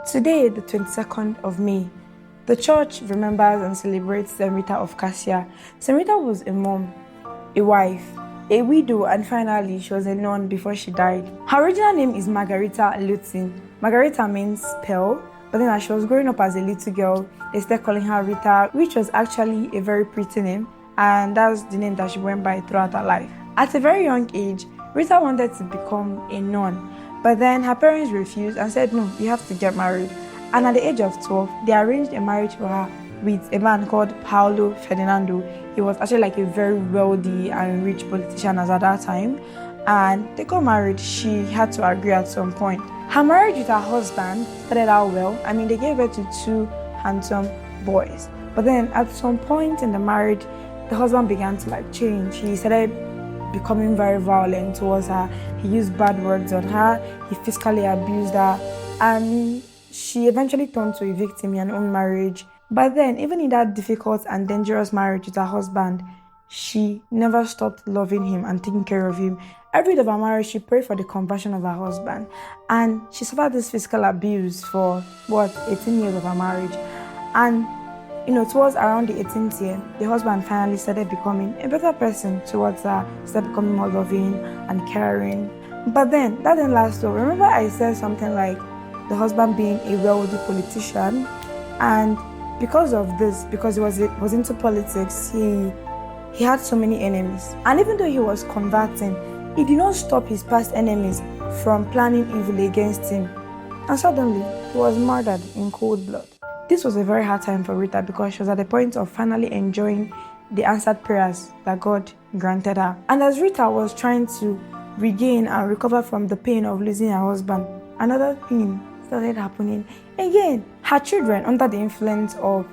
Today, the 22nd of May, the church remembers and celebrates the Rita of Cascia. Rita was a mom, a wife, a widow, and finally, she was a nun before she died. Her original name is Margarita Lutin. Margarita means pearl, but then as she was growing up as a little girl, they started calling her Rita, which was actually a very pretty name, and that's the name that she went by throughout her life. At a very young age, Rita wanted to become a nun, but then her parents refused and said, no, you have to get married. And at the age of 12, they arranged a marriage for her with a man called Paolo Ferdinando. He was actually like a very wealthy and rich politician as at that time. And they got married. She had to agree at some point. Her marriage with her husband started out well. They gave birth to 2 handsome boys. But then at some point in the marriage, the husband began to change. He started becoming very violent towards her. He used bad words on her. He physically abused her. And she eventually turned to a victim in her own marriage. But then, even in that difficult and dangerous marriage with her husband, she never stopped loving him and taking care of him. Every day of her marriage, she prayed for the conversion of her husband. And she suffered this physical abuse for, 18 years of her marriage. And, towards around the 18th year, the husband finally started becoming a better person towards her, started becoming more loving and caring. But then, that didn't last long. Remember I said something like the husband being a wealthy politician, and because of this, because he was into politics, he had so many enemies. And even though he was converting, it did not stop his past enemies from planning evil against him. And suddenly, he was murdered in cold blood. This was a very hard time for Rita because she was at the point of finally enjoying the answered prayers that God granted her. And as Rita was trying to regain and recover from the pain of losing her husband, another thing started happening again. Her children, under the influence of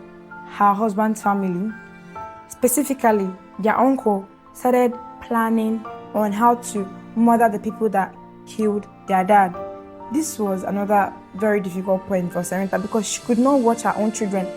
her husband's family, specifically their uncle, started planning on how to murder the people that killed their dad. This was another very difficult point for Rita because she could not watch her own children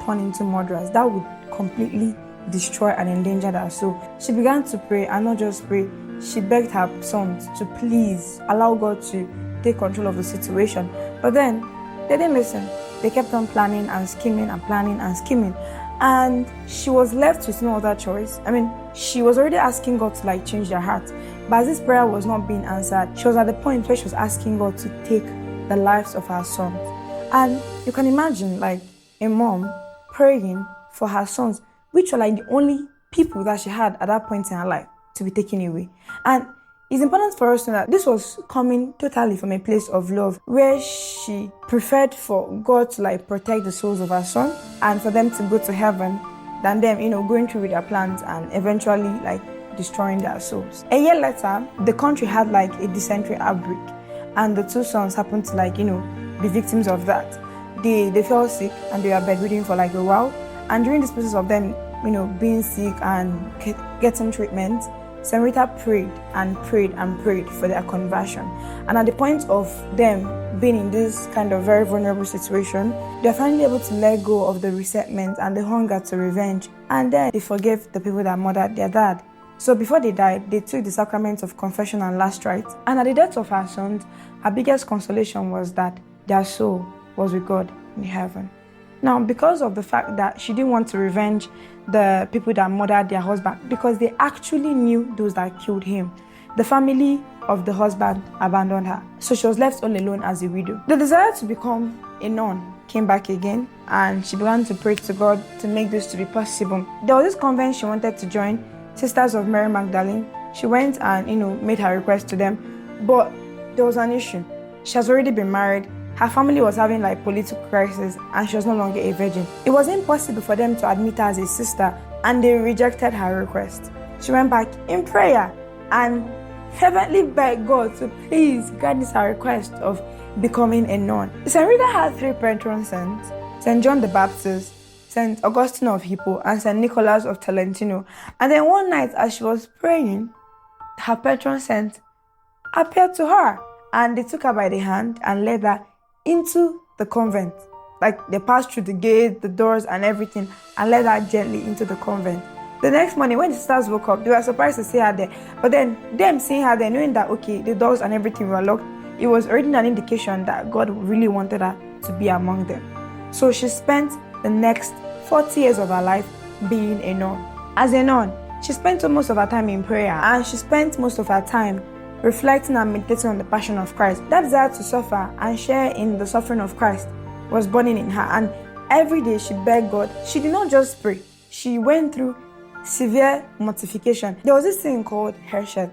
turn into murderers. That would completely destroy and endanger her. So she began to pray, and not just pray, she begged her sons to please allow God to take control of the situation. But then they didn't listen. They kept on planning and scheming and planning and scheming. And she was left with no other choice. She was already asking God to change their heart. But as this prayer was not being answered, she was at the point where she was asking God to take the lives of her sons. And you can imagine a mom praying for her sons, which were the only people that she had at that point in her life to be taken away. And it's important for us to know that this was coming totally from a place of love, where she preferred for God to protect the souls of her son and for them to go to heaven than them, going through with their plans and eventually destroying their souls. A year later, the country had a dysentery outbreak, and the 2 sons happened to be victims of that. They fell sick and they were bedridden for a while. And during this process of them, being sick and getting treatment, Rita prayed and prayed and prayed for their conversion. And at the point of them being in this kind of very vulnerable situation, they're finally able to let go of the resentment and the hunger to revenge. And then they forgave the people that murdered their dad. So before they died, they took the sacrament of confession and last rites. And at the death of her sons, her biggest consolation was that their soul was with God in heaven. Now, because of the fact that she didn't want to revenge the people that murdered their husband, because they actually knew those that killed him, the family of the husband abandoned her. So she was left all alone as a widow. The desire to become a nun came back again, and she began to pray to God to make this to be possible. There was this convent she wanted to join, Sisters of Mary Magdalene. She went and, made her request to them, but there was an issue. She has already been married. Her family was having political crisis, and she was no longer a virgin. It was impossible for them to admit her as a sister, and they rejected her request. She went back in prayer and fervently begged God to please grant her request of becoming a nun. Rita had 3 patron saints: St. John the Baptist, St. Augustine of Hippo, and St. Nicholas of Tolentino. And then one night, as she was praying, her patron saint appeared to her, and they took her by the hand and led her into the convent. They passed through the gate, the doors and everything, and led her gently into the convent. The next morning, when the sisters woke up, they were surprised to see her there. But then, them seeing her there, knowing that, the doors and everything were locked, it was already an indication that God really wanted her to be among them. So she spent the next 40 years of her life being a nun. As a nun, she spent most of her time in prayer, and she spent most of her time reflecting and meditating on the passion of Christ. That desire to suffer and share in the suffering of Christ was burning in her, and every day she begged God. She did not just pray. She went through severe mortification. There was this thing called hairshot.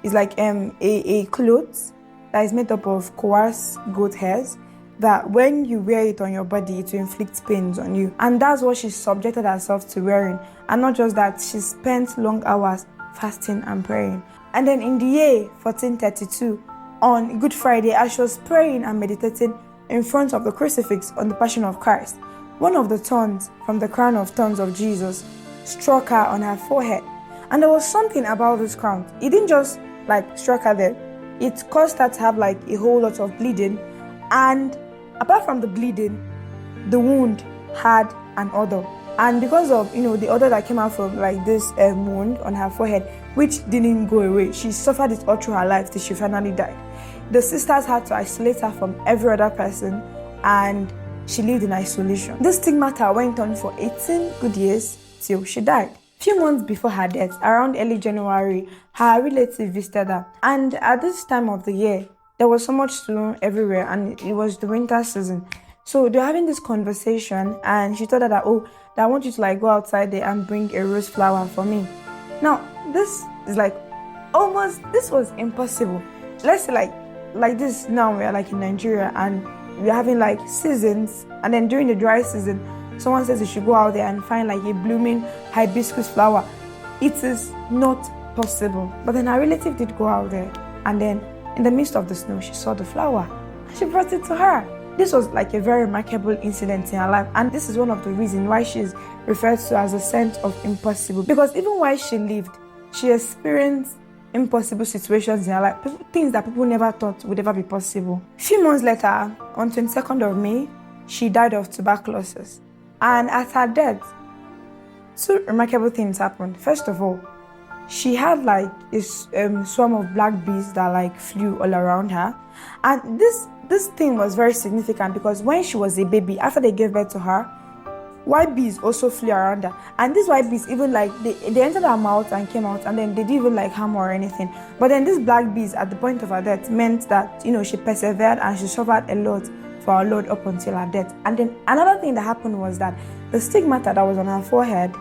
It's like a cloth that is made up of coarse goat hairs, that when you wear it on your body, it will inflict pains on you. And that's what she subjected herself to wearing. And not just that, she spent long hours fasting and praying. And then in the year 1432, on Good Friday, as she was praying and meditating in front of the crucifix on the Passion of Christ, one of the thorns from the crown of thorns of Jesus struck her on her forehead. And there was something about this crown. It didn't just struck her there. It caused her to have a whole lot of bleeding. And apart from the bleeding, the wound had an odor. And because of the odor that came out from this wound on her forehead, which didn't go away, she suffered it all through her life till she finally died. The sisters had to isolate her from every other person, and she lived in isolation. This stigmata went on for 18 good years till she died. Few months before her death, around early January, her relative visited her. And at this time of the year, there was so much snow everywhere, and it was the winter season. So they were having this conversation, and she told her that, I want you to go outside there and bring a rose flower for me. Now, this is this was impossible. Let's say like this now, we're in Nigeria, and we're having seasons, and then during the dry season, someone says you should go out there and find a blooming hibiscus flower. It is not possible. But then her relative did go out there, and then in the midst of the snow, she saw the flower, and she brought it to her. This was a very remarkable incident in her life, and this is one of the reasons why she's referred to as a saint of impossible. Because even while she lived, she experienced impossible situations in her life, things that people never thought would ever be possible. A few months later, on 22nd of May, she died of tuberculosis. And at her death, two remarkable things happened. First of all, she had a swarm of black bees that flew all around her. And this thing was very significant because when she was a baby, after they gave birth to her, white bees also flew around her. And these white bees even they entered her mouth and came out, and then they didn't even harm her or anything. But then these black bees at the point of her death meant that she persevered and she suffered a lot for our Lord up until her death. And then another thing that happened was that the stigmata that was on her forehead,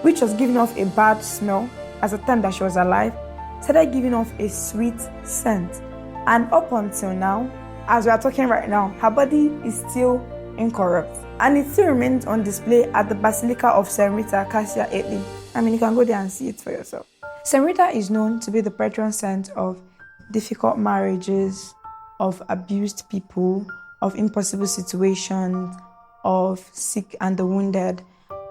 which was giving off a bad smell at the time that she was alive, started giving off a sweet scent. And up until now, as we are talking right now, her body is still incorrupt, and it still remains on display at the Basilica of St. Rita of Cascia, Italy. You can go there and see it for yourself. St. Rita is known to be the patron saint of difficult marriages, of abused people, of impossible situations, of sick and the wounded,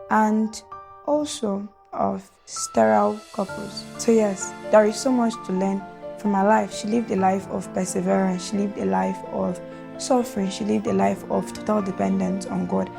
and also of sterile couples. So yes, there is so much to learn from her life. She lived a life of perseverance. She lived a life of suffering. She lived a life of total dependence on God,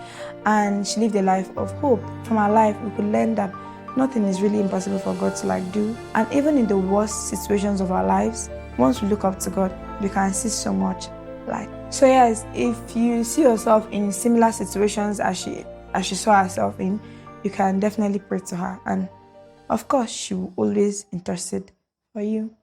and she lived a life of hope. From her life, we could learn that nothing is really impossible for God to do. And even in the worst situations of our lives, once we look up to God, we can see so much light. So yes, if you see yourself in similar situations as she saw herself in, you can definitely pray to her, and of course she will always intercede for you.